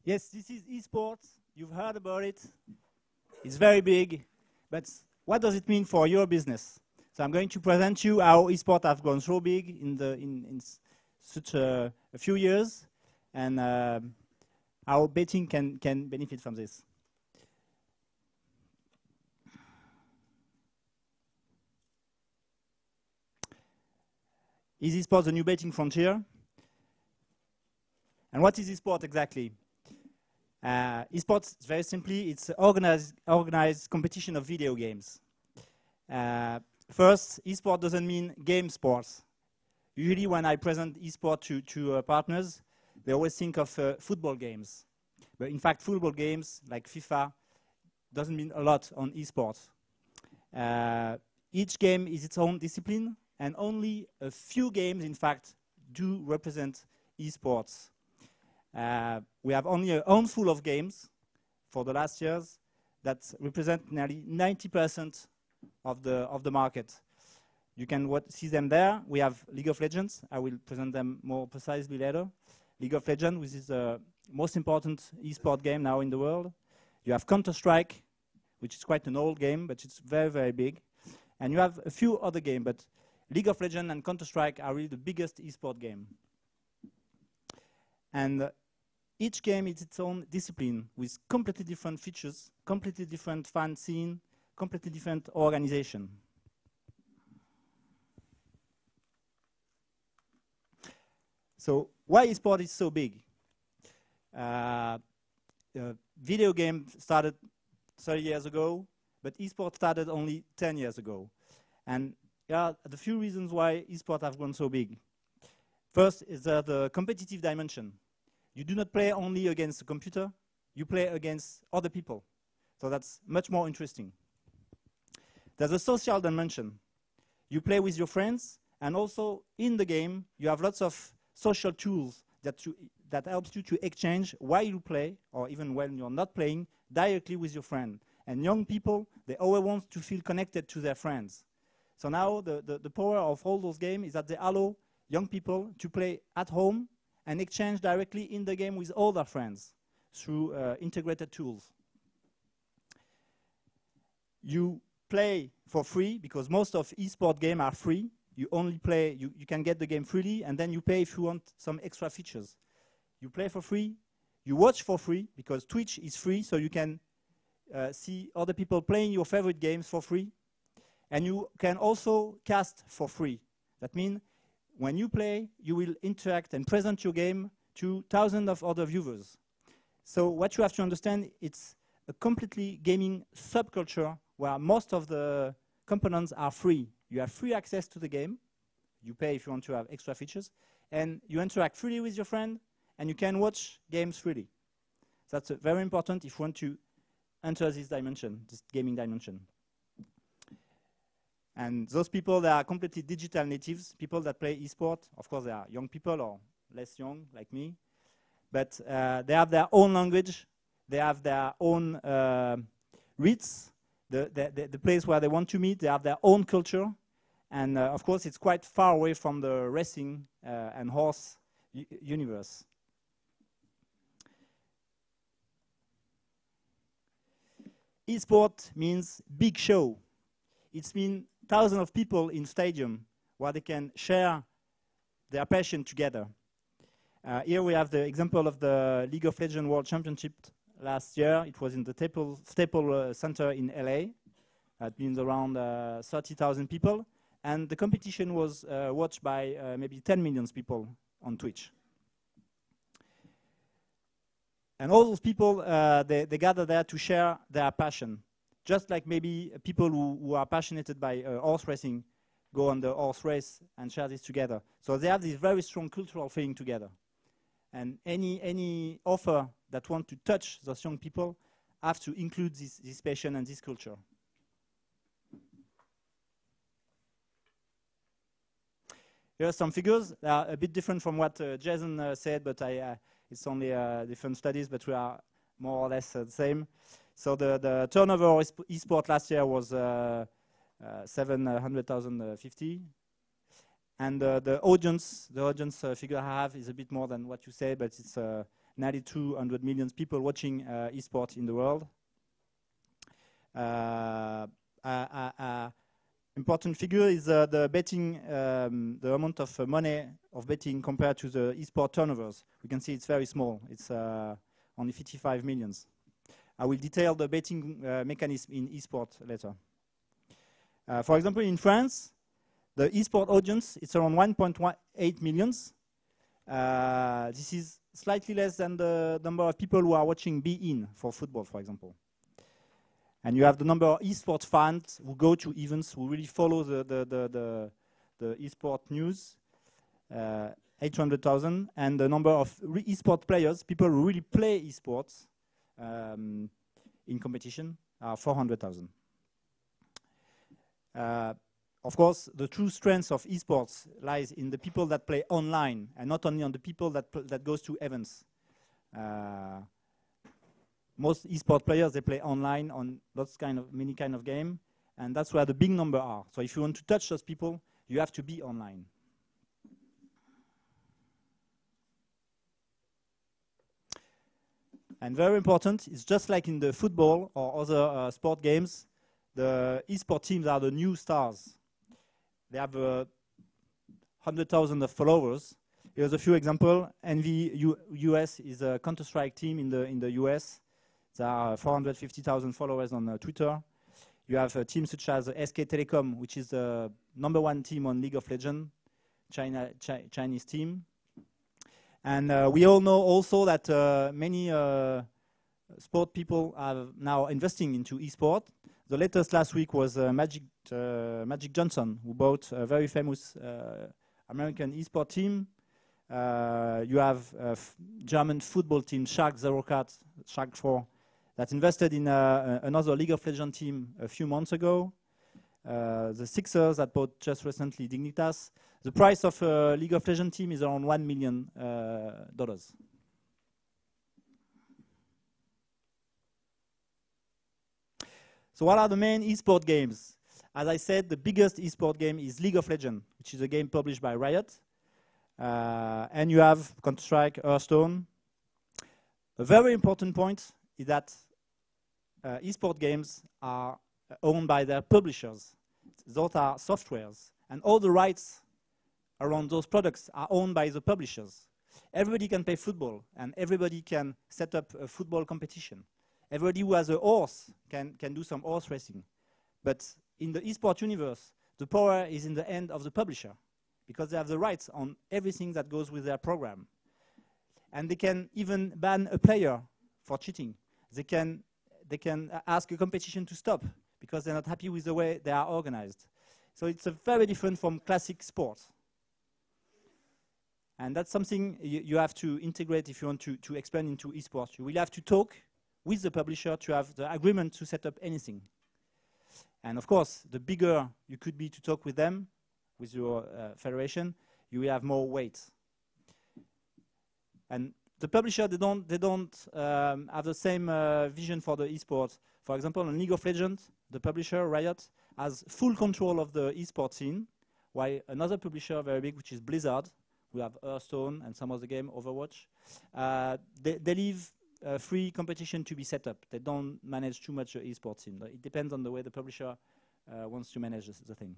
Yes, this is eSports. You've heard about it. It's very big. But what does it mean for your business? So I'm going to present you how eSports have gone so big in such a few years, and how betting can benefit from this. Is eSports the new betting frontier? And what is eSports exactly? eSports, very simply, it's organized competition of video games. First, eSport doesn't mean game sports. Usually when I present eSport to partners, they always think of football games. But in fact, football games like FIFA doesn't mean a lot on eSports. Each game is its own discipline, and only a few games, in fact, do represent eSports. We have only a handful of games for the last years that represent nearly 90% of the market. You can see them there. We have League of Legends. I will present them more precisely later. League of Legends, which is the most important eSport game now in the world. You have Counter-Strike, which is quite an old game, but it's very, very big. And you have a few other games, but League of Legends and Counter-Strike are really the biggest eSport game. And each game is its own discipline with completely different features, completely different fan scene, completely different organization. So why eSport is so big? Video game started 30 years ago, but eSport started only 10 years ago. And there are the few reasons why eSport have grown so big. First is the competitive dimension. You do not play only against the computer, you play against other people. So that's much more interesting. There's a social dimension. You play with your friends, and also in the game, you have lots of social tools that helps you to exchange while you play, or even when you're not playing, directly with your friend. And young people, they always want to feel connected to their friends. So now the power of all those games is that they allow young people to play at home and exchange directly in the game with all their friends through integrated tools. You play for free because most of eSport games are free. You only play, you can get the game freely, and then you pay if you want some extra features. You play for free, you watch for free because Twitch is free, so you can see other people playing your favorite games for free. And you can also cast for free. That means when you play, you will interact and present your game to thousands of other viewers. So what you have to understand, it's a completely gaming subculture where most of the components are free. You have free access to the game. You pay if you want to have extra features. And you interact freely with your friend, and you can watch games freely. So that's very important if you want to enter this dimension, this gaming dimension. And those people that are completely digital natives, people that play eSport, of course they are young people or less young like me, but they have their own language, they have their own roots, the place where they want to meet, they have their own culture, and of course it's quite far away from the racing and horse universe. eSport means big show. It means thousands of people in stadium where they can share their passion together. Here we have the example of the League of Legends World Championship last year. It was in the Staples Center in LA. That means around 30,000 people. And the competition was watched by maybe 10 million people on Twitch. And all those people, they gather there to share their passion. Just like maybe people who are passionate by horse racing go on the horse race and share this together. So they have this very strong cultural feeling together. And any offer that want to touch those young people have to include this passion and this culture. Here are some figures. They are a bit different from what Jason said, but it's only different studies, but we are more or less the same. So the turnover of eSport last year was 700,050. And the audience figure I have is a bit more than what you say, but it's nearly 200 million people watching eSport in the world. Important figure is the betting, the amount of money of betting compared to the eSport turnovers. We can see it's very small. It's only 55 millions. I will detail the betting mechanism in eSport later. For example, in France, the eSport audience is around 1.8 millions. This is slightly less than the number of people who are watching Be-In for football, for example. And you have the number of eSport fans who go to events, who really follow the eSport news, 800,000, and the number of eSport players, people who really play eSports in competition, are 400,000. Of course, the true strength of eSports lies in the people that play online, and not only on the people that goes to events. Most eSport players, they play online on many kind of game, and that's where the big number are. So if you want to touch those people, you have to be online. And very important, it's just like in the football or other sport games, the eSport teams are the new stars. They have 100,000 of followers. Here's a few examples. NV US is a Counter-Strike team in the US. There are 450,000 followers on Twitter. You have teams such as SK Telecom, which is the #1 team on League of Legends, Chinese team. And we all know also that many sport people are now investing into eSport. The latest last week was Magic Johnson, who bought a very famous American eSport team. You have German football team, Schalke 04, that invested in another League of Legends team a few months ago. The Sixers that bought just recently Dignitas. The price of a League of Legends team is around $1 million. So what are the main eSport games? As I said, the biggest eSport game is League of Legends, which is a game published by Riot. And you have Counter-Strike, Hearthstone. A very important point is that eSport games are owned by their publishers. Those are softwares. And all the rights around those products are owned by the publishers. Everybody can play football, and everybody can set up a football competition. Everybody who has a horse can do some horse racing. But in the eSport universe, the power is in the hand of the publisher, because they have the rights on everything that goes with their program. And they can even ban a player for cheating. They can ask a competition to stop because they're not happy with the way they are organized. So it's very different from classic sports. And that's something you have to integrate if you want to expand into eSports. You will have to talk with the publisher to have the agreement to set up anything. And of course, the bigger you could be to talk with them, with your federation, you will have more weight. And the publisher, they don't have the same vision for the eSports. For example, on League of Legends, the publisher, Riot, has full control of the eSports scene, while another publisher, very big, which is Blizzard, we have Hearthstone and some other game, Overwatch, they leave free competition to be set up. They don't manage too much the eSports scene. It depends on the way the publisher wants to manage the thing.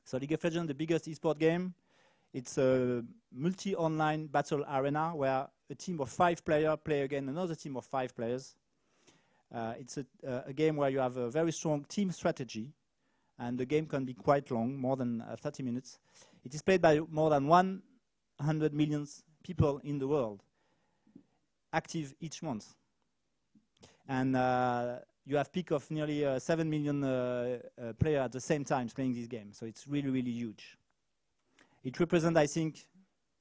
So League of Legends, the biggest eSport game, it's a multi-online battle arena where a team of 5 players play against another team of 5 players. It's a game where you have a very strong team strategy, and the game can be quite long, more than 30 minutes. It is played by more than 100 million people in the world, active each month. And you have peak of nearly 7 million players at the same time playing this game. So it's really, really huge. It represents, I think,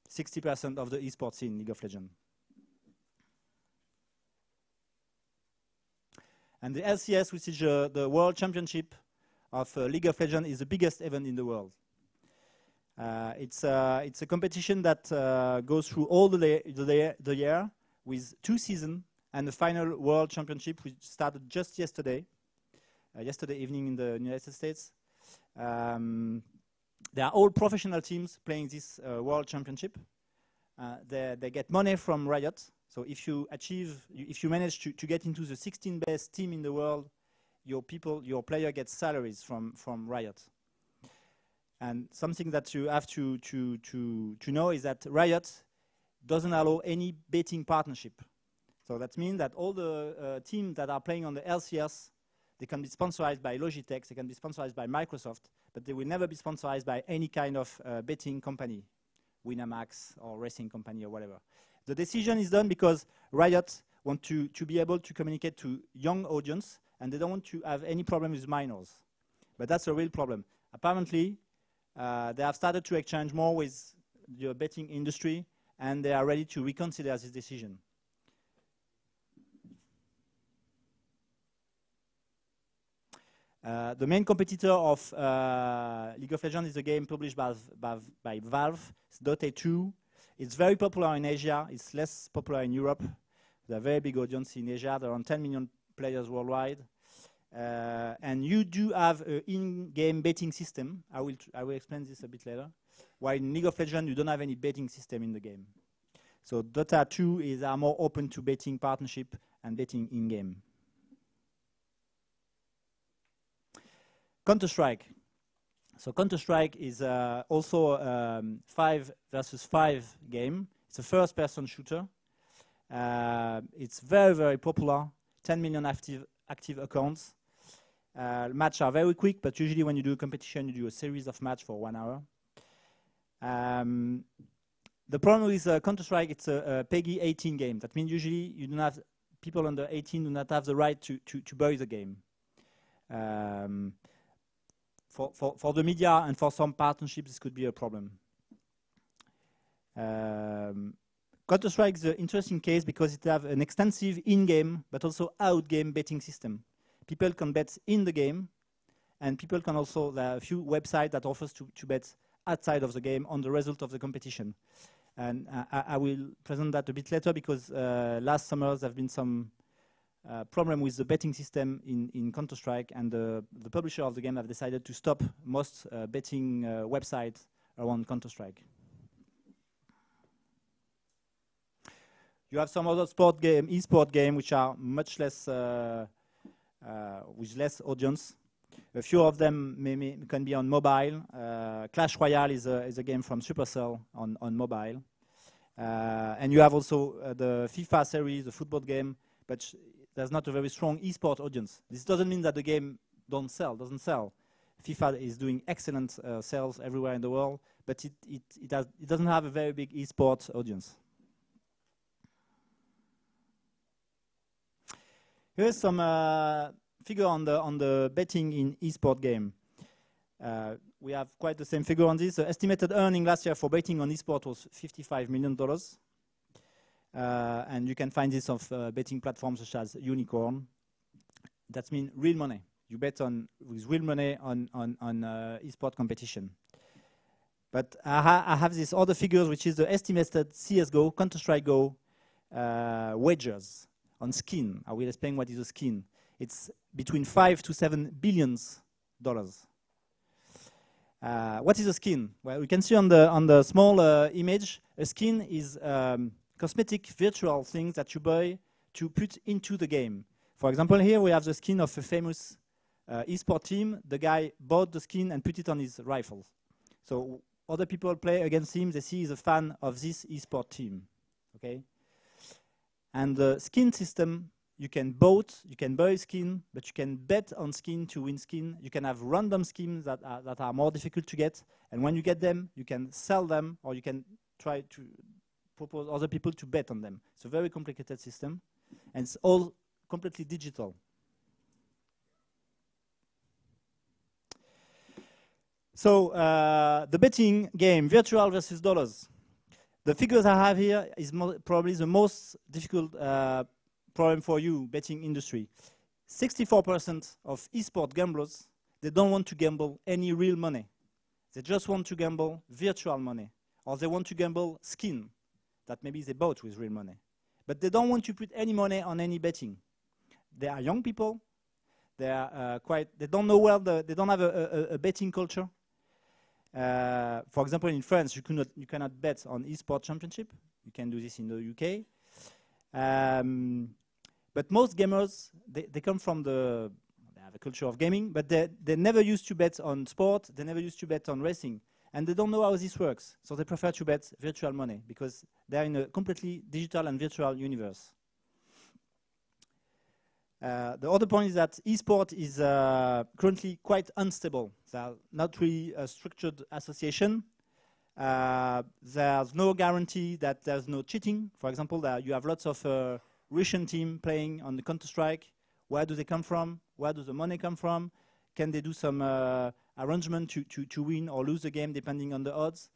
60% of the esports scene in League of Legends. And the LCS, which is the World Championship of League of Legends, is the biggest event in the world. It's a competition that goes through all the year with 2 seasons and the final World Championship, which started just yesterday evening in the United States. They are all professional teams playing this World Championship. they get money from Riot. So if you manage to get into the 16th best team in the world, your player gets salaries from Riot. And something that you have to know is that Riot doesn't allow any betting partnership. So that means that all the teams that are playing on the LCS, they can be sponsored by Logitech, they can be sponsored by Microsoft, but they will never be sponsored by any kind of betting company, Winamax or racing company or whatever. The decision is done because Riot want to be able to communicate to young audience, and they don't want to have any problem with minors. But that's a real problem. Apparently, they have started to exchange more with the betting industry, and they are ready to reconsider this decision. The main competitor of League of Legends is a game published by Valve. It's Dota 2. It's very popular in Asia. It's less popular in Europe. There's a very big audience in Asia. There are around 10 million players worldwide. And you do have an in-game betting system. I will explain this a bit later. While in League of Legends, you don't have any betting system in the game. So Dota 2 are more open to betting partnership and betting in-game. Counter-Strike. So Counter-Strike is also a 5 versus 5 game. It's a first-person shooter. It's very, very popular. 10 million active accounts. Matches are very quick, but usually when you do a competition, you do a series of matches for 1 hour. The problem with Counter-Strike, it's a PEGI 18 game. That means usually you do not have, people under 18 do not have the right to buy the game. For the media and for some partnerships, this could be a problem. Counter-Strike is an interesting case because it has an extensive in-game but also out-game betting system. People can bet in the game, and people can also, there are a few websites that offers to bet outside of the game on the result of the competition. And I will present that a bit later because last summer there have been some problem with the betting system in Counter-Strike, and the publisher of the game have decided to stop most betting websites around Counter-Strike. You have some other sport game, eSport game, which are much less, with less audience. A few of them can be on mobile. Clash Royale is a game from Supercell on mobile. And you have also the FIFA series, the football game, but there's not a very strong eSport audience. This doesn't mean that the game doesn't sell. FIFA is doing excellent sales everywhere in the world, but it doesn't have a very big eSport audience. Here's some figure on the betting in eSport game. We have quite the same figure on this. The estimated earning last year for betting on eSport was $55 million. And you can find this on betting platforms such as Unicorn. That means real money. You bet with real money on eSport competition. But I have these other figures, which is the estimated CSGO, Counter-Strike Go wagers on skin. I will explain what is a skin. It's between $5 to $7 billion. What is a skin? Well, we can see on the small image, a skin is cosmetic virtual things that you buy to put into the game. For example, here we have the skin of a famous eSport team. The guy bought the skin and put it on his rifle. So other people play against him, they see he's a fan of this eSport team. Okay? And the skin system, you can buy skin, but you can bet on skin to win skin. You can have random skins that are more difficult to get. And when you get them, you can sell them, or you can try to propose other people to bet on them. It's a very complicated system, and it's all completely digital. So the betting game, virtual versus dollars. The figures I have here is probably the most difficult problem for you, betting industry. 64% of eSport gamblers, they don't want to gamble any real money. They just want to gamble virtual money, or they want to gamble skin that maybe they bought with real money. But they don't want to put any money on any betting. They are young people. They are they don't know well, they don't have a betting culture. For example, in France, you cannot bet on eSport championship. You can do this in the UK. But most gamers, they come from they have a culture of gaming, but they never used to bet on sport. They never used to bet on racing. And they don't know how this works. So they prefer to bet virtual money because they're in a completely digital and virtual universe. The other point is that eSport is currently quite unstable. There's not really a structured association. There's no guarantee that there's no cheating. For example, you have lots of Russian teams playing on the Counter-Strike. Where do they come from? Where does the money come from? Can they do some arrangement to win or lose the game depending on the odds?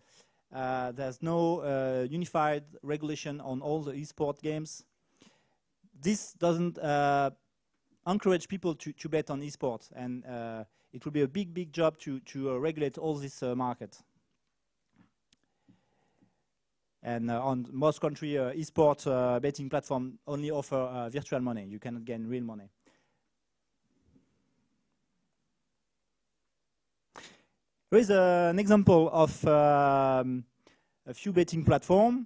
There's no unified regulation on all the eSport games. This doesn't encourage people to bet on eSport, and it will be a big job to regulate all this market. And on most countries, eSport betting platform only offer virtual money. You cannot gain real money. Here is an example of a few betting platforms.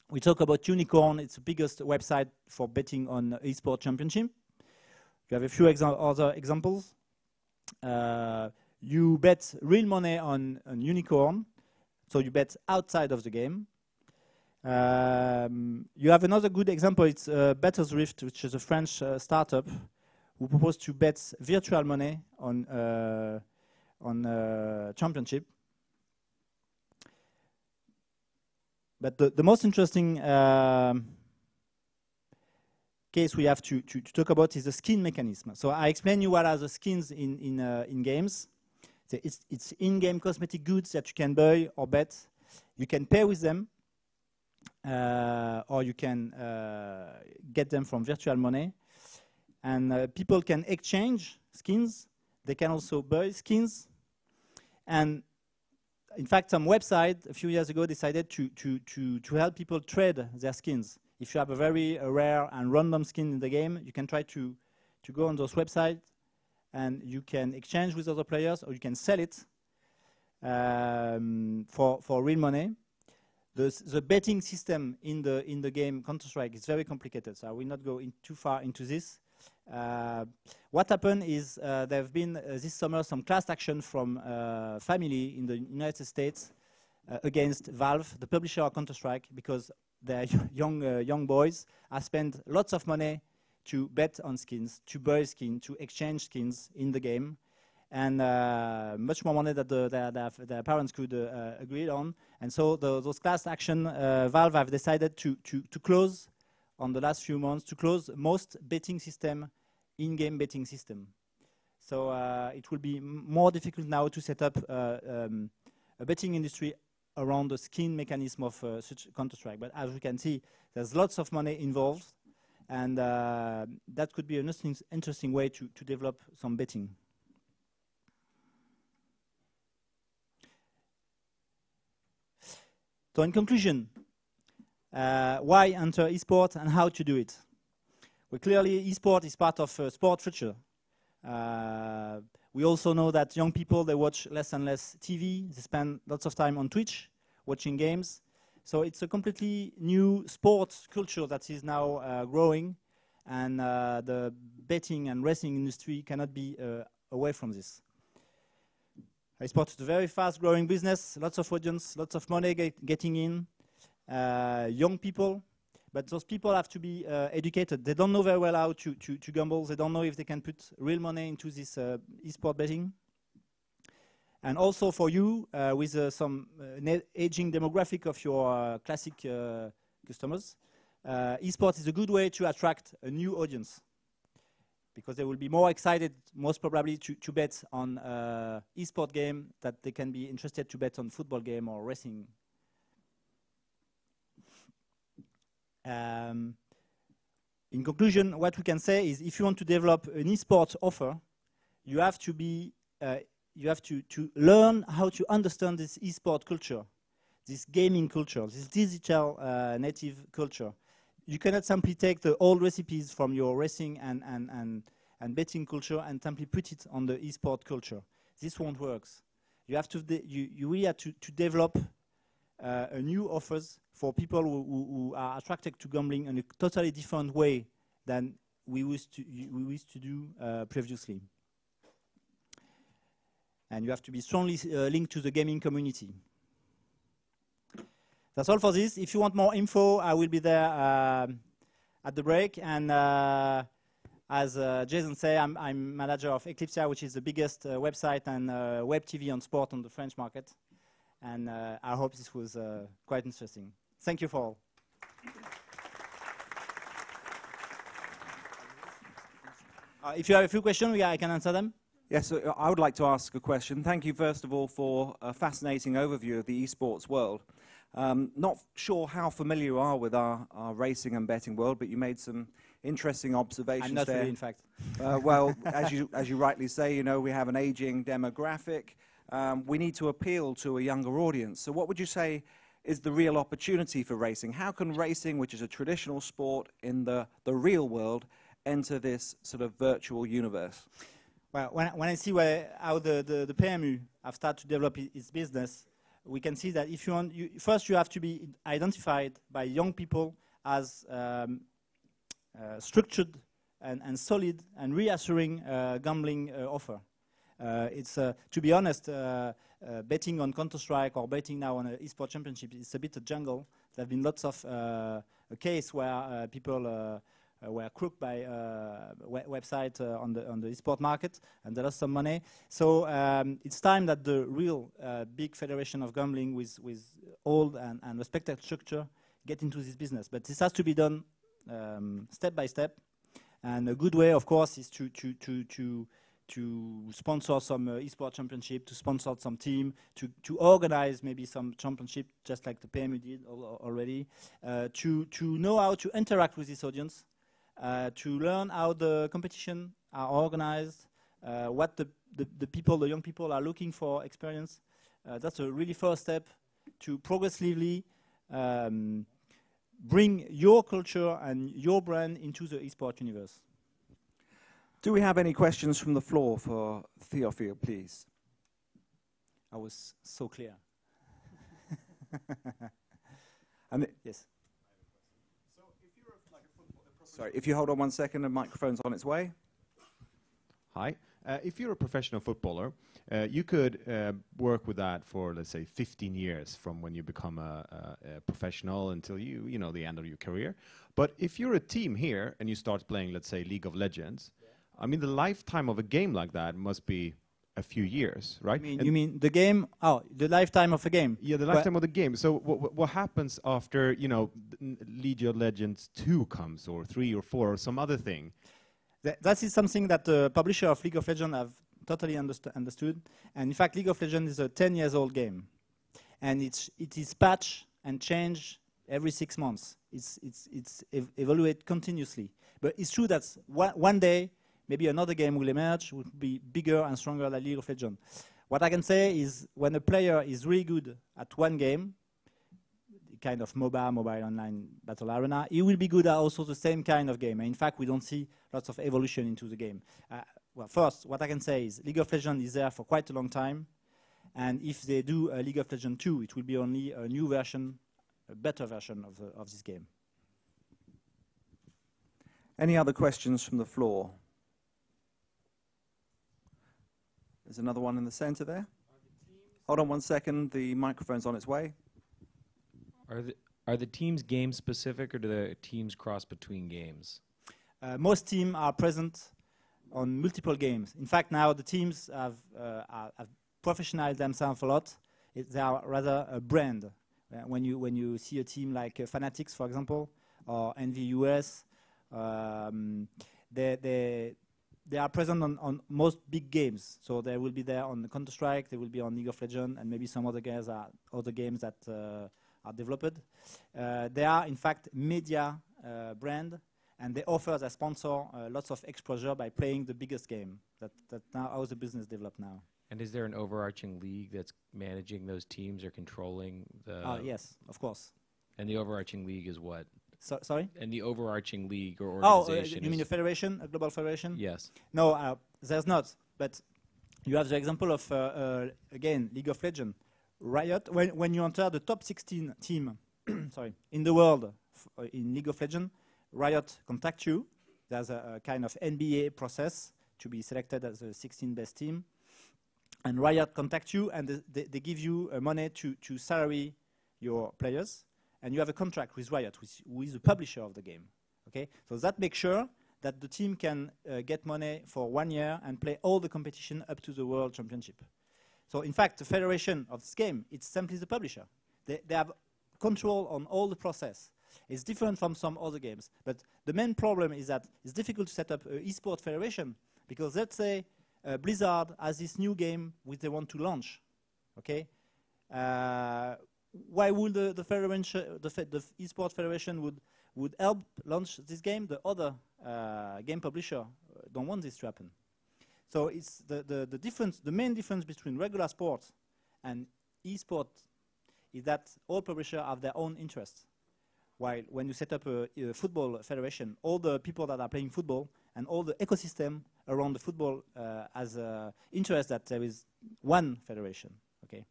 We talk about Unicorn. It's the biggest website for betting on eSport championship. You have a few other examples. You bet real money on Unicorn, so you bet outside of the game. You have another good example. It's Better's Rift, which is a French startup who proposed to bet virtual money on championship. But the most interesting case we have to talk about is the skin mechanism. So I explain you what are the skins in games. So it's in-game cosmetic goods that you can buy or bet. You can pay with them, or you can get them from virtual money. And people can exchange skins. They can also buy skins. And in fact, some website a few years ago decided to help people trade their skins. If you have a very rare and random skin in the game, you can try to go on those websites and you can exchange with other players, or you can sell it for real money. The betting system in the game Counter-Strike is very complicated, so I will not go too far into this. What happened is there have been this summer some class action from family in the United States against Valve, the publisher of Counter-Strike, because their young boys have spent lots of money to bet on skins, to buy skins, to exchange skins in the game, and much more money that their parents could agree on. And so those class action, Valve have decided to close on the last few months, to close most betting system, in-game betting system. So it will be more difficult now to set up a betting industry around the skin mechanism of such Counter-Strike. But as you can see, there's lots of money involved, and that could be an interesting way to develop some betting. So in conclusion, why enter eSport and how to do it? Well, clearly, eSport is part of sport future. We also know that young people, they watch less and less TV. They spend lots of time on Twitch, watching games. So it's a completely new sport culture that is now growing, and the betting and racing industry cannot be away from this. eSport is a very fast-growing business, lots of audience, lots of money getting in, young people. But those people have to be educated. They don't know very well how to gamble. They don't know if they can put real money into this eSport betting. And also for you, with some aging demographic of your classic customers, eSport is a good way to attract a new audience, because they will be more excited, most probably, to bet on eSport game that they can be interested to bet on football game or racing. In conclusion, what we can say is, if you want to develop an eSports offer, you have to be, to learn how to understand this eSport culture, this gaming culture, this digital native culture. You cannot simply take the old recipes from your racing and betting culture and simply put it on the eSport culture. This won't work. you have to you really have to develop a new offers for people who are attracted to gambling in a totally different way than we used to do previously. And you have to be strongly linked to the gaming community. That's all for this. If you want more info, I will be there at the break. And as Jason said, I'm manager of Eclypsia, which is the biggest website and web TV on sport on the French market. And I hope this was quite interesting. Thank you for all. If you have a few questions, I can answer them. Yes, I would like to ask a question. Thank you, first of all, for a fascinating overview of the esports world. Not sure how familiar you are with our racing and betting world, but you made some interesting observations there. I'm not really, in fact. Well, as you rightly say, you know, we have an aging demographic. We need to appeal to a younger audience. So what would you say is the real opportunity for racing? How can racing, which is a traditional sport in the real world, enter this sort of virtual universe? Well, when I see how the PMU have started to develop its business, we can see that if you want, first you have to be identified by young people as structured and solid and reassuring gambling offer. It's to be honest, betting on Counter-Strike or betting now on an eSport championship is a bit a jungle. There have been lots of cases where people were crooked by website on the eSport market, and they lost some money. So it's time that the real big federation of gambling with old and respected structure get into this business. But this has to be done step by step. And a good way, of course, is to sponsor some eSport championship, to sponsor some team, to organize maybe some championship, just like the PMU did already, to know how to interact with this audience, to learn how the competition are organized, what the young people are looking for experience. That's a really first step to progressively bring your culture and your brand into the eSport universe. Do we have any questions from the floor for Théophile, please? I was so clear. Yes. So if you're like a footballer, sorry, if you hold on 1 second, the microphone's on its way. Hi. If you're a professional footballer, you could work with that for, let's say, 15 years from when you become a professional until you know, the end of your career. But if you're a team here and you start playing, let's say, League of Legends, I mean, the lifetime of a game like that must be a few years, right? You mean the game? Oh, the lifetime of a game. Yeah, the lifetime of the game. So what happens after, you know, League of Legends 2 comes, or 3 or 4, or some other thing? That is something that the publisher of League of Legends have totally understood. And in fact, League of Legends is a 10-year-old game, and it is patched and changed every 6 months. It's evaluated continuously. But it's true that one day, maybe another game will emerge, will be bigger and stronger than League of Legends. What I can say is when a player is really good at one game, kind of MOBA, Mobile Online Battle Arena, he will be good at also the same kind of game. And in fact, we don't see lots of evolution into the game. Well, first, what I can say is League of Legends is there for quite a long time. And if they do a League of Legends 2, it will be only a new version, a better version of this game. Any other questions from the floor? There's another one in the center there. Hold on 1 second, the microphone's on its way. Are the teams game specific, or do the teams cross between games? Most teams are present on multiple games. In fact, now the teams have professionalized themselves a lot. They are rather a brand. When you see a team like Fanatics, for example, or NVUS, they are present on most big games. So they will be there on the Counter-Strike, they will be on League of Legends, and maybe some other games that are developed. They are, in fact, media brand, and they offer as a sponsor lots of exposure by playing the biggest game. That now how the business developed now. And is there an overarching league that's managing those teams or controlling the? Yes, of course. And the overarching league is what? Sorry? And the overarching league or organization? You mean a federation, a global federation? Yes. No, there's not. But You have the example of, again, League of Legends. Riot, when you enter the top 16 team sorry, in the world in League of Legends, Riot contacts you. There's a kind of NBA process to be selected as the 16 best team. And Riot contacts you, and they give you money to salary your players. And you have a contract with Riot, who is the publisher of the game. Okay, so that makes sure that the team can get money for 1 year and play all the competition up to the World Championship. So in fact, the federation of this game, it's simply the publisher. They have control on all the process. It's different from some other games. But the main problem is that it's difficult to set up an eSport federation, because let's say Blizzard has this new game which they want to launch. Okay, why would the federation, the eSport federation would help launch this game? The other game publisher don't want this to happen. So it's the difference. The main difference between regular sports and eSport is that all publishers have their own interests. While when you set up a football federation, all the people that are playing football and all the ecosystem around the football has interest that there is one federation. Okay,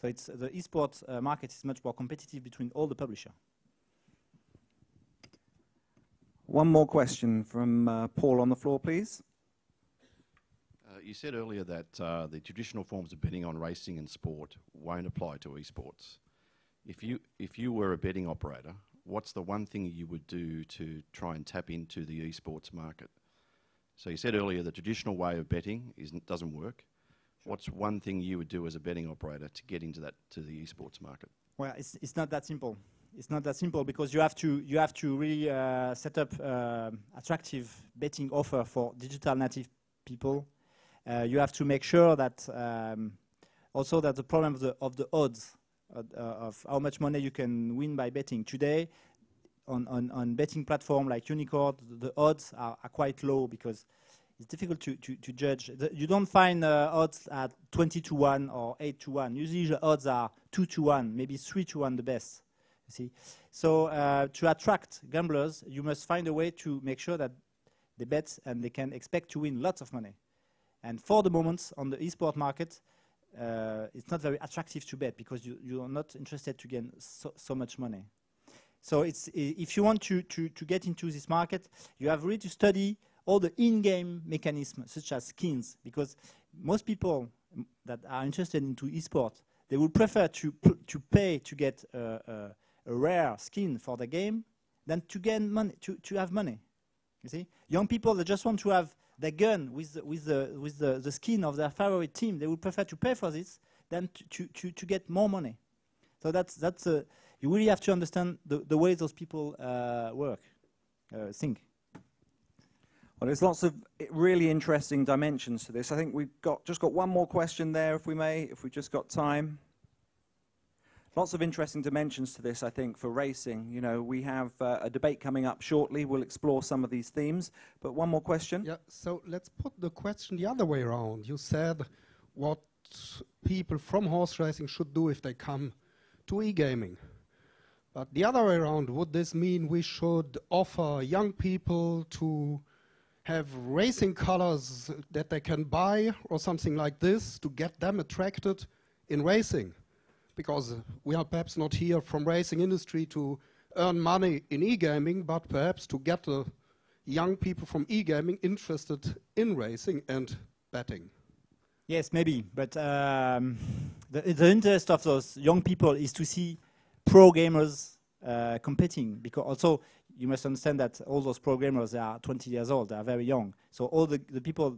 so it's the eSports market is much more competitive between all the publishers. One more question from Paul on the floor, please. You said earlier that the traditional forms of betting on racing and sport won't apply to esports. If you were a betting operator, what's the one thing you would do to try and tap into the esports market? So you said earlier the traditional way of betting doesn't work. Sure. What's one thing you would do as a betting operator to get into to the esports market? Well, it's not that simple. It's not that simple, because you have to really set up attractive betting offer for digital native people. You have to make sure that also that the problem of the odds of how much money you can win by betting today on betting platform like Unicorn, the odds are quite low, because it's difficult to judge. You don't find odds at 20-1 or 8-1. Usually the odds are 2-1, maybe 3-1 the best. You see, so to attract gamblers, you must find a way to make sure that they bet and they can expect to win lots of money. And for the moment, on the eSport market, it's not very attractive to bet, because you are not interested to gain so much money. So if you want to get into this market, you have really to study all the in-game mechanisms, such as skins, because most people that are interested into eSport, they would prefer to pay to get a rare skin for the game than to gain money, to have money. You see, young people, they just want to have the gun with the skin of their favorite team. They would prefer to pay for this than to get more money. So that's you really have to understand the way those people think. Well, there's lots of really interesting dimensions to this. I think we've just got one more question there, if we may, if we've just got time. Lots of interesting dimensions to this, I think, for racing. You know, we have a debate coming up shortly. We'll explore some of these themes. But one more question. Yeah, so let's put the question the other way around. You said what people from horse racing should do if they come to e-gaming. But the other way around, would this mean we should offer young people to have racing colors that they can buy or something like this to get them attracted in racing? Because we are perhaps not here from racing industry to earn money in e-gaming, but perhaps to get the young people from e-gaming interested in racing and betting. Yes, maybe, but the interest of those young people is to see pro gamers competing, because also you must understand that all those pro gamers, they are 20 years old, they are very young. So all the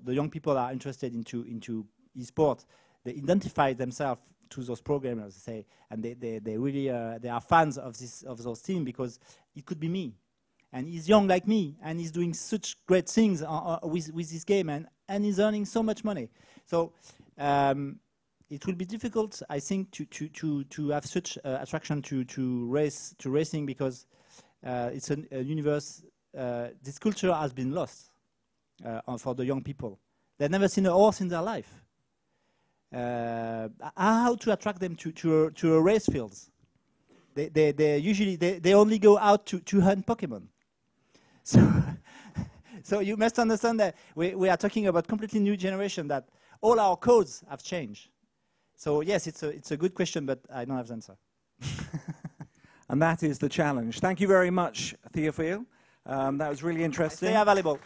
young people are interested into e-sport. They identify themselves to those programmers, say, and they really they are fans of those teams, because it could be me, and he's young like me, and he's doing such great things with this game, and he's earning so much money. So it will be difficult, I think, to have such attraction to racing, because it's a universe. This culture has been lost for the young people. They've never seen a horse in their life. How to attract them to a race fields? They usually they only go out to hunt Pokemon. So so you must understand that we are talking about completely new generation that all our codes have changed. So yes, it's a good question, but I don't have the answer. And that is the challenge. Thank you very much, Théophile. That was really interesting. Stay available.